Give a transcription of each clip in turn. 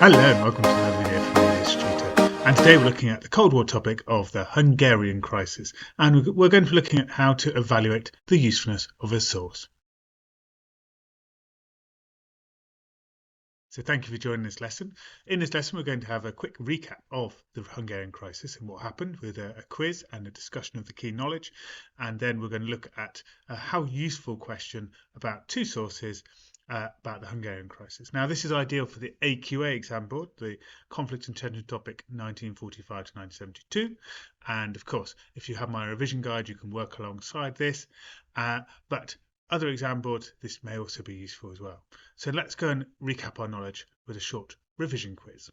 Hello and welcome to another video from the History Tutor. And today we're looking at the Cold War topic of the Hungarian Crisis, and we're going to be looking at how to evaluate the usefulness of a source. So thank you for joining this lesson. In this lesson we're going to have a quick recap of the Hungarian Crisis and what happened with a quiz and a discussion of the key knowledge, and then we're going to look at a how useful question about two sources about the Hungarian Crisis. Now, this is ideal for the AQA exam board, the Conflict and Tension topic 1945 to 1972. And of course, if you have my revision guide, you can work alongside this. But other exam boards, this may also be useful as well. So let's go and recap our knowledge with a short revision quiz.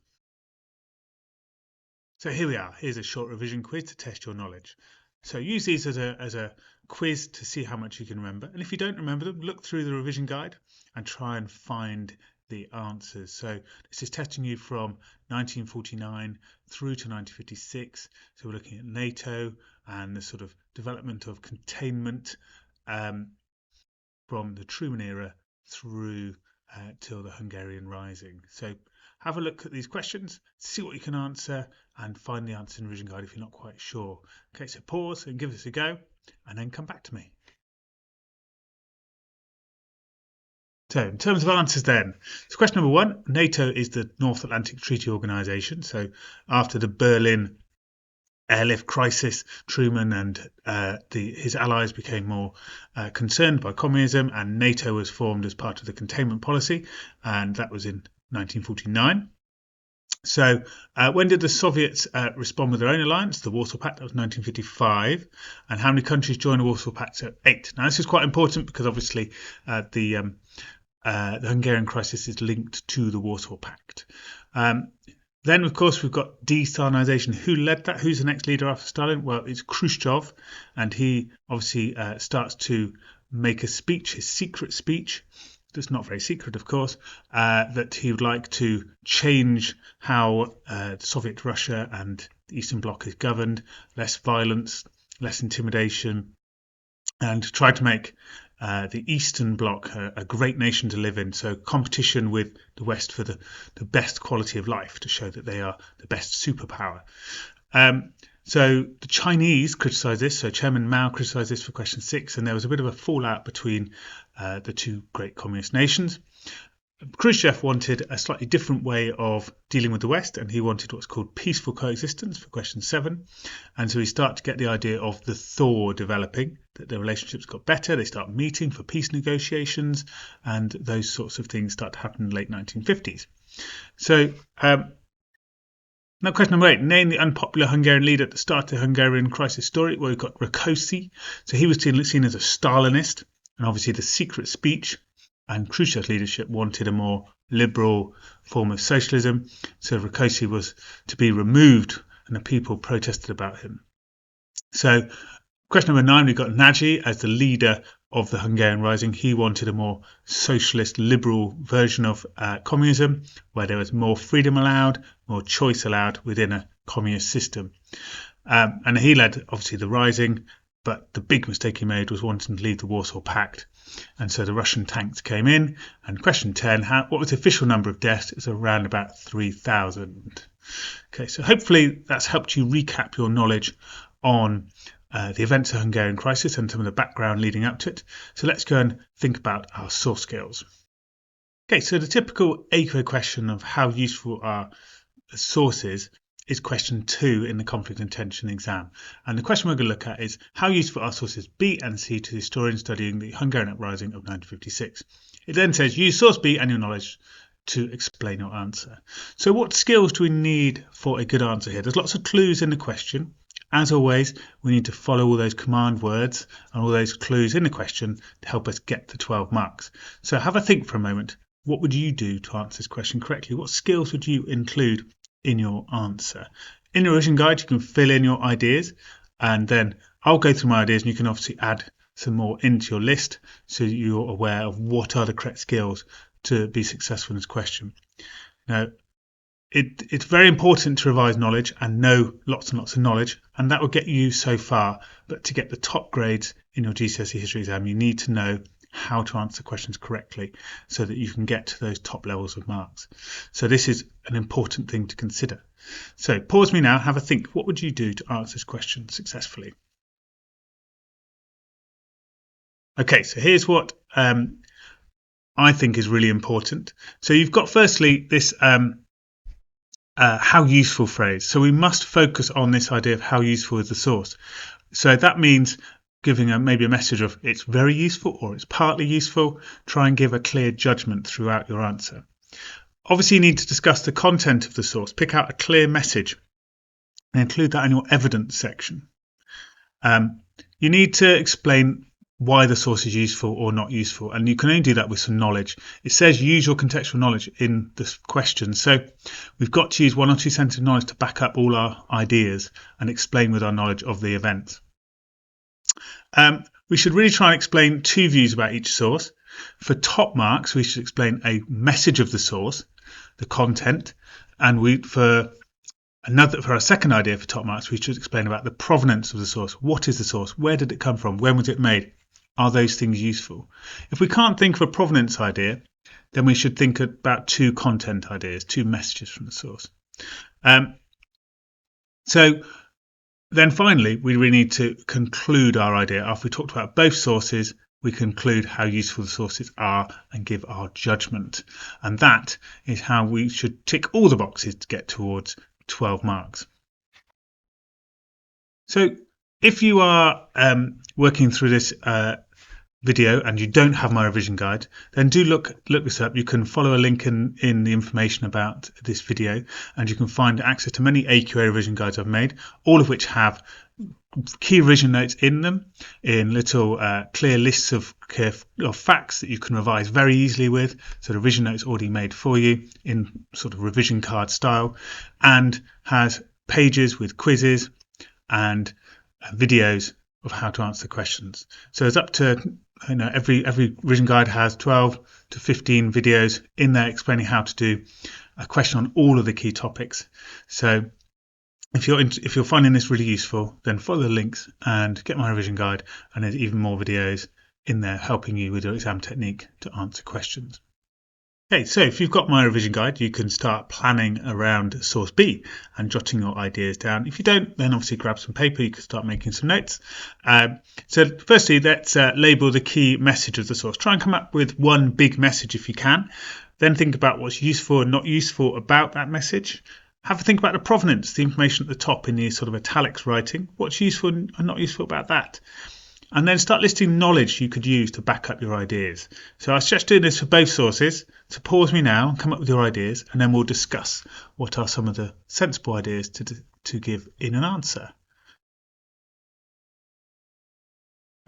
So here we are. Here's a short revision quiz to test your knowledge. So use these as a quiz to see how much you can remember. And if you don't remember them, look through the revision guide and try and find the answers. So this is testing you from 1949 through to 1956. So we're looking at NATO and the sort of development of containment from the Truman era through till the Hungarian Rising. So have a look at these questions, see what you can answer, and find the answer in the revision guide if you're not quite sure. Okay, so pause and give this a go, and then come back to me. So in terms of answers then, so question number one, NATO is the North Atlantic Treaty Organization. So after the Berlin airlift crisis, Truman and his allies became more concerned by communism, and NATO was formed as part of the containment policy, and that was in 1949. So when did the Soviets respond with their own alliance, the Warsaw Pact? That was 1955. And how many countries joined the Warsaw Pact? So 8. Now this is quite important because obviously the Hungarian crisis is linked to the Warsaw Pact. Then, of course, we've got de-Stalinization. Who led that? Who's the next leader after Stalin? Well, it's Khrushchev, and he obviously starts to make a speech, his secret speech. It's not very secret, of course, that he would like to change how Soviet Russia and the Eastern Bloc is governed, less violence, less intimidation, and try to make the Eastern Bloc a great nation to live in. So competition with the West for the best quality of life, to show that they are the best superpower. So the Chinese criticised this. So Chairman Mao criticised this for question 6, and there was a bit of a fallout between the two great communist nations. Khrushchev wanted a slightly different way of dealing with the West, and he wanted what's called peaceful coexistence for question 7. And so we start to get the idea of the thaw developing, that the relationships got better, they start meeting for peace negotiations, and those sorts of things start to happen in the late 1950s. So now question number 8, name the unpopular Hungarian leader at the start of the Hungarian crisis story. Well, we've got Rákosi. So he was seen as a Stalinist, and obviously the secret speech and Khrushchev's leadership wanted a more liberal form of socialism. So Rákosi was to be removed, and the people protested about him. So question number 9, we've got Nagy as the leader of the Hungarian Rising. He wanted a more socialist, liberal version of communism, where there was more freedom allowed, more choice allowed within a communist system. And he led, obviously, the Rising, but the big mistake he made was wanting to leave the Warsaw Pact. And so the Russian tanks came in. And question 10, what was the official number of deaths? It's around about 3,000. Okay, so hopefully that's helped you recap your knowledge on the events of the Hungarian crisis and some of the background leading up to it. So let's go and think about our source skills. Okay, so the typical AQA question of how useful are sources is question 2 in the Conflict and Tension exam. And the question we're going to look at is how useful are sources B and C to the historian studying the Hungarian uprising of 1956. It then says use source B and your knowledge to explain your answer. So what skills do we need for a good answer here? There's lots of clues in the question. As always, we need to follow all those command words and all those clues in the question to help us get the 12 marks. So have a think for a moment. What would you do to answer this question correctly? What skills would you include in your answer? In the revision guide, you can fill in your ideas, and then I'll go through my ideas, and you can obviously add some more into your list so you're aware of what are the correct skills to be successful in this question. Now, it's very important to revise knowledge and know lots and lots of knowledge, and that will get you so far. But to get the top grades in your GCSE history exam, you need to know how to answer questions correctly so that you can get to those top levels of marks. So this is an important thing to consider. So pause me now, have a think. What would you do to answer this question successfully? Okay, so here's what I think is really important. So you've got firstly this how useful phrase. So we must focus on this idea of how useful is the source. So that means giving maybe a message of it's very useful or it's partly useful. Try and give a clear judgment throughout your answer. Obviously, you need to discuss the content of the source. Pick out a clear message and include that in your evidence section. You need to explain why the source is useful or not useful, and you can only do that with some knowledge. It says use your contextual knowledge in this question, so we've got to use 1 or 2 sentences of knowledge to back up all our ideas and explain with our knowledge of the event. We should really try and explain 2 views about each source. For top marks, we should explain a message of the source, the content, and for our second idea for top marks, we should explain about the provenance of the source. What is the source? Where did it come from? When was it made? Are those things useful? If we can't think of a provenance idea, then we should think about 2 content ideas, 2 messages from the source. So then finally, we really need to conclude our idea. After we talked about both sources, we conclude how useful the sources are and give our judgment. And that is how we should tick all the boxes to get towards 12 marks. So if you are working through this video and you don't have my revision guide, then do look this up. You can follow a link in the information about this video, and you can find access to many AQA revision guides I've made, all of which have key revision notes in them, in little clear lists of facts that you can revise very easily with. So the revision notes already made for you in sort of revision card style, and has pages with quizzes and videos of how to answer questions. So it's up to every revision guide has 12 to 15 videos in there explaining how to do a question on all of the key topics. So if you're finding this really useful, then follow the links and get my revision guide, and there's even more videos in there helping you with your exam technique to answer questions. Okay, so if you've got my revision guide, you can start planning around source B and jotting your ideas down. If you don't, then obviously grab some paper, you can start making some notes. So firstly, let's label the key message of the source. Try and come up with one big message if you can. Then think about what's useful and not useful about that message. Have a think about the provenance, the information at the top in the sort of italics writing. What's useful and not useful about that? And then start listing knowledge you could use to back up your ideas. So I suggest doing this for both sources. So pause me now, come up with your ideas, and then we'll discuss what are some of the sensible ideas to give in an answer.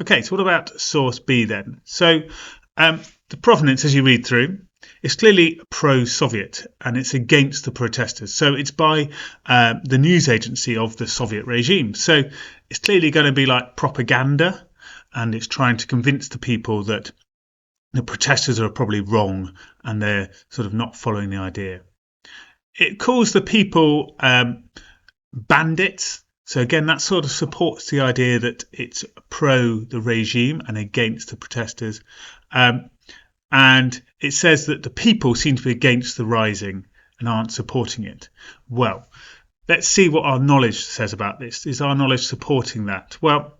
Okay, so what about source B then? So the provenance, as you read through, is clearly pro-Soviet and it's against the protesters. So it's by the news agency of the Soviet regime. So it's clearly going to be like propaganda, and it's trying to convince the people that the protesters are probably wrong and they're sort of not following the idea. It calls the people bandits. So again, that sort of supports the idea that it's pro the regime and against the protesters. And it says that the people seem to be against the rising and aren't supporting it. Well, let's see what our knowledge says about this. Is our knowledge supporting that? Well,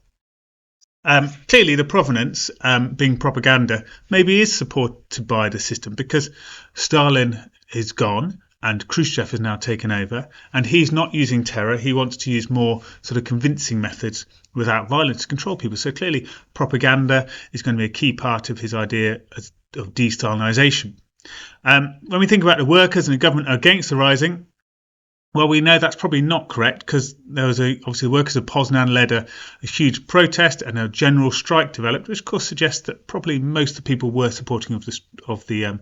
clearly the provenance, being propaganda, maybe is supported by the system, because Stalin is gone and Khrushchev has now taken over, and he's not using terror. He wants to use more sort of convincing methods without violence to control people. So clearly propaganda is going to be a key part of his idea of de-Stalinisation. When we think about the workers and the government are against the rising, well, we know that's probably not correct, because there was obviously the workers of Poznan led a huge protest and a general strike developed, which of course suggests that probably most of the people were supporting of the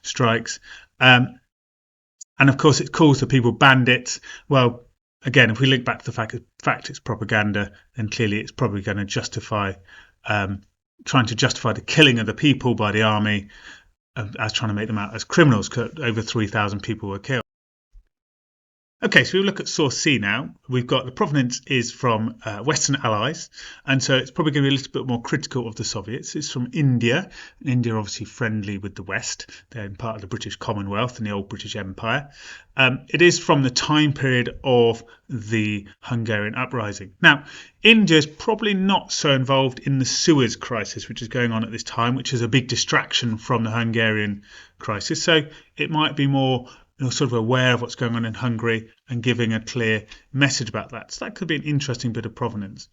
strikes. And of course, it calls the people bandits. Well, again, if we link back to the fact it's propaganda, then clearly it's probably going to justify trying to justify the killing of the people by the army as trying to make them out as criminals, because over 3,000 people were killed. Okay, so we look at source C now. We've got the provenance is from Western allies, and so it's probably going to be a little bit more critical of the Soviets. It's from India, and India are obviously friendly with the West. They're in part of the British Commonwealth and the old British Empire. It is from the time period of the Hungarian uprising. Now, India is probably not so involved in the Suez crisis, which is going on at this time, which is a big distraction from the Hungarian crisis. So it might be more sort of aware of what's going on in Hungary and giving a clear message about that. So that could be an interesting bit of provenance.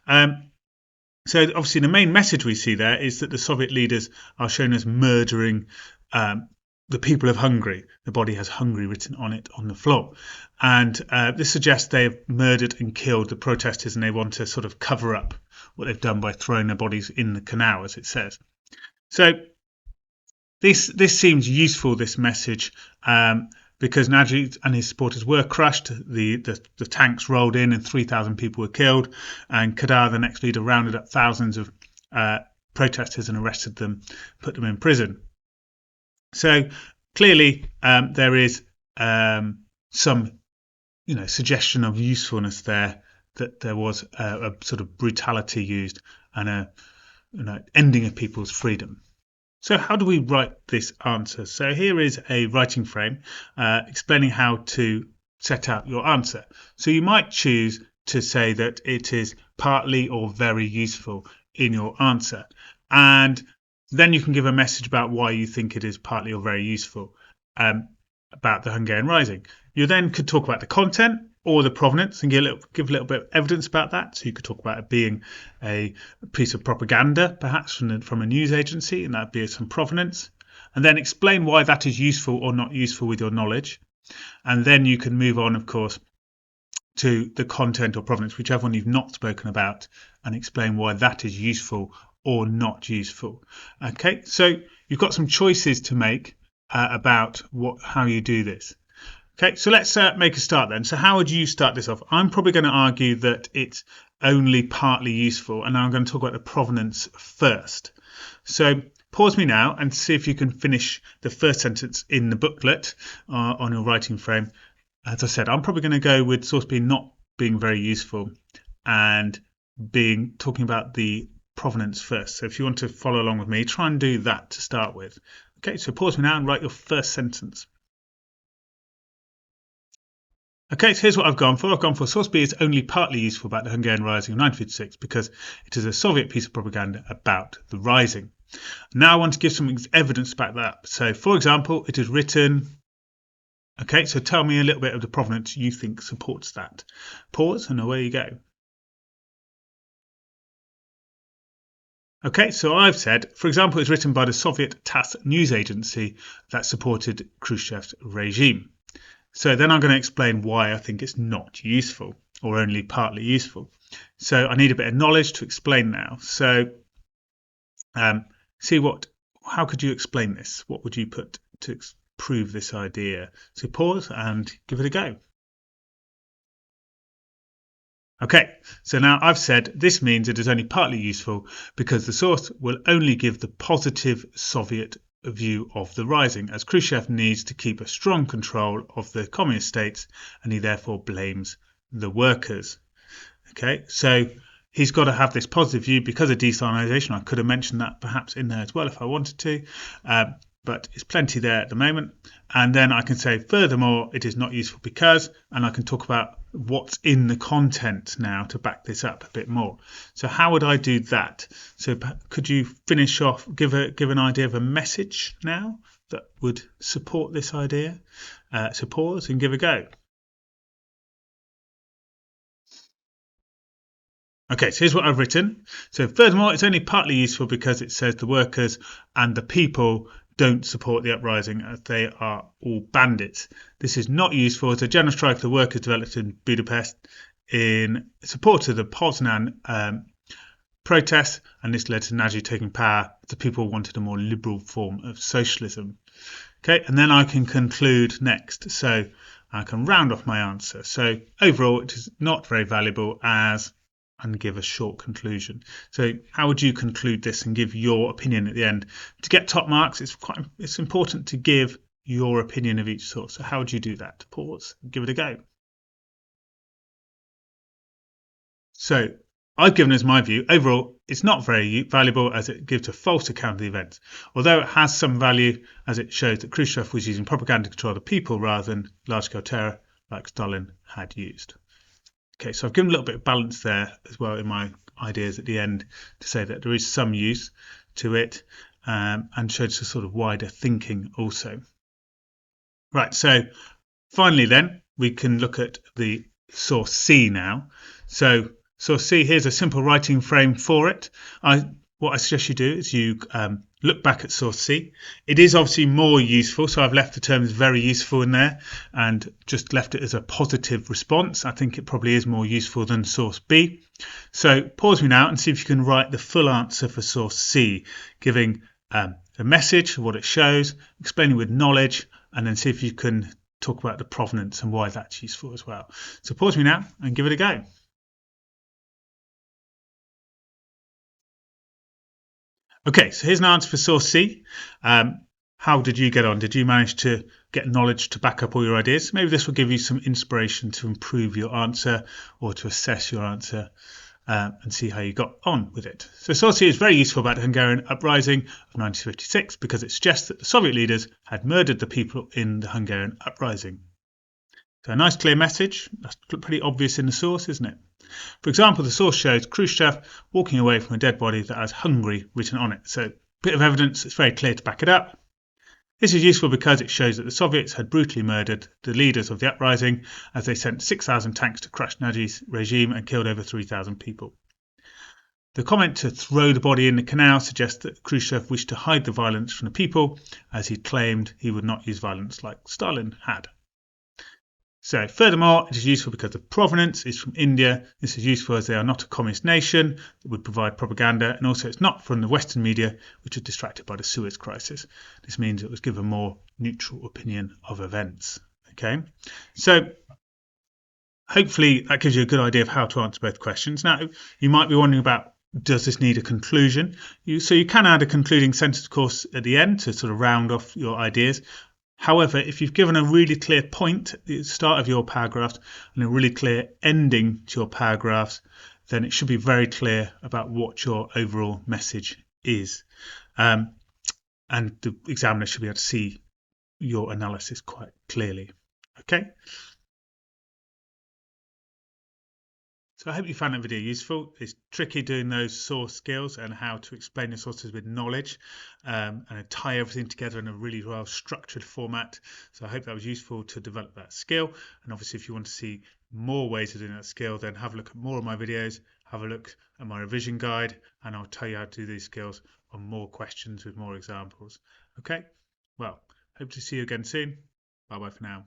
So obviously the main message we see there is that the Soviet leaders are shown as murdering the people of Hungary. The body has Hungary written on it on the floor. And this suggests they've murdered and killed the protesters, and they want to sort of cover up what they've done by throwing their bodies in the canal, as it says. So this seems useful, this message, because Nagy and his supporters were crushed. The tanks rolled in and 3,000 people were killed. And Kadar, the next leader, rounded up thousands of protesters and arrested them, put them in prison. So clearly there is some suggestion of usefulness there, that there was a sort of brutality used and a ending of people's freedom. So how do we write this answer? So here is a writing frame explaining how to set out your answer. So you might choose to say that it is partly or very useful in your answer. And then you can give a message about why you think it is partly or very useful about the Hungarian Rising. You then could talk about the content or the provenance and give a little bit of evidence about that. So you could talk about it being a piece of propaganda, perhaps from a news agency, and that'd be some provenance. And then explain why that is useful or not useful with your knowledge. And then you can move on, of course, to the content or provenance, whichever one you've not spoken about, and explain why that is useful or not useful. Okay, so you've got some choices to make about how you do this. Okay, so let's make a start then. So how would you start this off? I'm probably going to argue that it's only partly useful, and I'm going to talk about the provenance first. So pause me now and see if you can finish the first sentence in the booklet on your writing frame. As I said, I'm probably going to go with source B not being very useful and talking about the provenance first. So if you want to follow along with me, try and do that to start with. Okay, so pause me now and write your first sentence. Okay, so here's what I've gone for. I've gone for source B is only partly useful about the Hungarian Rising of 1956 because it is a Soviet piece of propaganda about the rising. Now I want to give some evidence about that. So, for example, it is written. Okay, so tell me a little bit of the provenance you think supports that. Pause and away you go. Okay, so I've said, for example, it's written by the Soviet TASS news agency that supported Khrushchev's regime. So then I'm going to explain why I think it's not useful or only partly useful. So I need a bit of knowledge to explain now. So how could you explain this? What would you put to prove this idea? So pause and give it a go. Okay, so now I've said this means it is only partly useful because the source will only give the positive Soviet view of the rising, as Khrushchev needs to keep a strong control of the communist states and he therefore blames the workers. Okay, so he's got to have this positive view because of desalinization. I could have mentioned that perhaps in there as well if I wanted to, but it's plenty there at the moment. And then I can say, furthermore, it is not useful because, and I can talk about what's in the content now to back this up a bit more. So how would I do that? So could you finish off, give an idea of a message now that would support this idea? So pause and give a go. Okay, so here's what I've written. So furthermore, it's only partly useful because it says the workers and the people don't support the uprising as they are all bandits. This is not useful as a general strike of the workers developed in Budapest in support of the Poznan protests, and this led to Nagy taking power. The people wanted a more liberal form of socialism. Okay, and then I can conclude next. So I can round off my answer. So overall, it is not very valuable and give a short conclusion. So how would you conclude this and give your opinion at the end? To get top marks, it's important to give your opinion of each source. So how would you do that? Pause, give it a go. So I've given as my view. Overall, it's not very valuable as it gives a false account of the events, although it has some value as it shows that Khrushchev was using propaganda to control the people rather than large-scale terror like Stalin had used. Okay, so I've given a little bit of balance there as well in my ideas at the end to say that there is some use to it and shows a sort of wider thinking also. Right, so finally then, we can look at the source C now. So source C, here's a simple writing frame for it. What I suggest you do is you look back at source C. It is obviously more useful, so I've left the terms very useful in there and just left it as a positive response. I think it probably is more useful than source B. So pause me now and see if you can write the full answer for source C, giving the message, what it shows, explaining with knowledge, and then see if you can talk about the provenance and why that's useful as well. So pause me now and give it a go. Okay, so here's an answer for source C. How did you get on? Did you manage to get knowledge to back up all your ideas? Maybe this will give you some inspiration to improve your answer or to assess your answer and see how you got on with it. So source C is very useful about the Hungarian uprising of 1956 because it suggests that the Soviet leaders had murdered the people in the Hungarian uprising. So a nice clear message. That's pretty obvious in the source, isn't it? For example, the source shows Khrushchev walking away from a dead body that has Hungary written on it. So a bit of evidence that's very clear to back it up. This is useful because it shows that the Soviets had brutally murdered the leaders of the uprising as they sent 6,000 tanks to crush Naji's regime and killed over 3,000 people. The comment to throw the body in the canal suggests that Khrushchev wished to hide the violence from the people as he claimed he would not use violence like Stalin had. So furthermore, it is useful because the provenance is from India. This is useful as they are not a communist nation that would provide propaganda, and also it's not from the Western media, which was distracted by the Suez Crisis. This means it was given a more neutral opinion of events. Okay, so hopefully that gives you a good idea of how to answer both questions. Now, you might be wondering about, does this need a conclusion? So you can add a concluding sentence, of course, at the end to sort of round off your ideas. However, if you've given a really clear point at the start of your paragraph and a really clear ending to your paragraphs, then it should be very clear about what your overall message is. And the examiner should be able to see your analysis quite clearly. Okay. So I hope you found that video useful. It's tricky doing those source skills and how to explain the sources with knowledge and tie everything together in a really well structured format. So I hope that was useful to develop that skill. And obviously, if you want to see more ways of doing that skill, then have a look at more of my videos, have a look at my revision guide, and I'll tell you how to do these skills on more questions with more examples. Okay, well, hope to see you again soon. Bye bye for now.